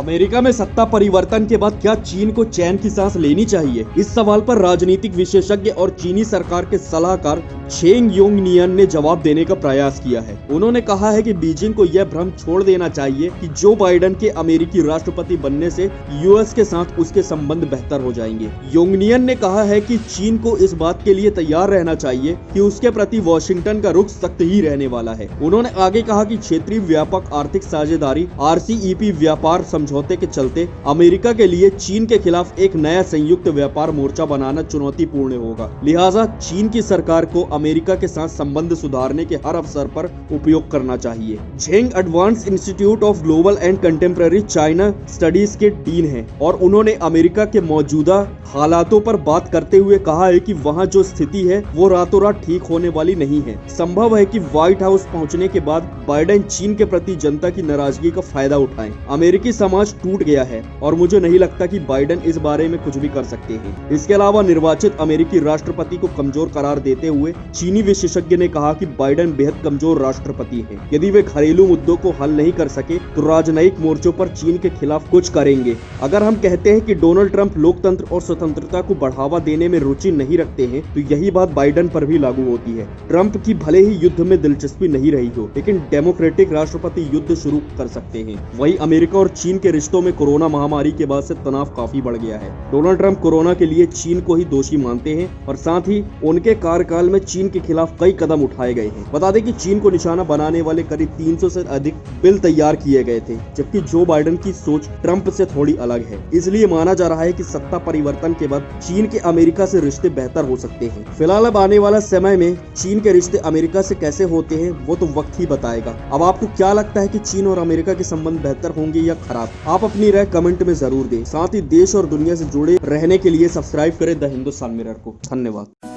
America में सत्ता परिवर्तन के बाद क्या चीन को चैन की सांस लेनी चाहिए? इस सवाल पर राजनीतिक विशेषज्ञ और चीनी सरकार के सलाहकार चेंग योंगनियन ने जवाब देने का प्रयास किया है। उन्होंने कहा है कि बीजिंग को यह भ्रम छोड़ देना चाहिए कि जो बाइडेन के अमेरिकी राष्ट्रपति बनने से यूएस के साथ उसके संबंध बेहतर हो जाएंगे। योंगनियन ने कहा है कि चीन को इस बात के लिए तैयार रहना चाहिए कि उसके प्रति वॉशिंगटन का रुख सख्त ही रहने वाला है। उन्होंने आगे कहा कि क्षेत्रीय व्यापक आर्थिक साझेदारी RCEP व्यापार समझौते के चलते अमेरिका के लिए चीन के खिलाफ एक नया संयुक्त व्यापार मोर्चा बनाना चुनौतीपूर्ण होगा। लिहाजा चीन की सरकार को अमेरिका के साथ संबंध सुधारने के हर अवसर पर उपयोग करना चाहिए। Zheng advance institute of global and contemporary China studies के डीन हैं और उन्होंने अमेरिका के मौजूदा हालातों पर बात करते हुए कहा है कि वहां जो स्थिति है वो रातों रात ठीक होने वाली नहीं है। संभव है कि व्हाइट हाउस पहुंचने के बाद बाइडेन चीन के प्रति जनता की नाराजगी का फायदा उठाएं। अमेरिकी समाज टूट गया है और मुझे नहीं लगता कि बाइडेन इस बारे में कुछ भी कर सकते हैं। इसके अलावा निर्वाचित अमेरिकी राष्ट्रपति को कमजोर करार देते हुए चीनी विशेषज्ञ ने कहा कि बाइडेन बेहद कमजोर राष्ट्रपति है। यदि वे घरेलू मुद्दों को हल नहीं कर सके तो राजनयिक मोर्चों पर चीन के खिलाफ कुछ करेंगे। अगर हम कहते हैं कि डोनाल्ड ट्रंप लोकतंत्र और स्वतंत्रता को बढ़ावा देने में रुचि नहीं रखते हैं तो यही बात बाइडेन पर भी लागू होती है। ट्रंप की भले ही युद्ध में दिलचस्पी नहीं रही हो, लेकिन डेमोक्रेटिक राष्ट्रपति युद्ध शुरू कर सकते हैं। वहीं अमेरिका और चीन के रिश्तों में कोरोना महामारी के बाद से तनाव काफी बढ़ गया है। डोनाल्ड ट्रंप कोरोना के लिए चीन को ही दोषी मानते हैं और साथ ही उनके कार्यकाल में चीन के खिलाफ कई कदम उठाए गए हैं। बता दें कि चीन को निशाना बनाने वाले करीब 300 से अधिक बिल तैयार किए गए थे, जबकि जो बाइडेन की सोच ट्रंप से थोड़ी अलग है। इसलिए माना जा रहा है कि सत्ता परिवर्तन के बाद चीन के अमेरिका से रिश्ते बेहतर हो सकते हैं। फिलहाल अब आने वाला समय में चीन के रिश्ते अमेरिका से कैसे होते हैं वो तो वक्त ही बताएगा। अब आपको क्या लगता है कि चीन और अमेरिका के संबंध बेहतर होंगे या खराब? आप अपनी राय कमेंट में जरूर दें। साथ ही देश और दुनिया से जुड़े रहने के लिए सब्सक्राइब करें द हिंदुस्तान मिरर को। धन्यवाद।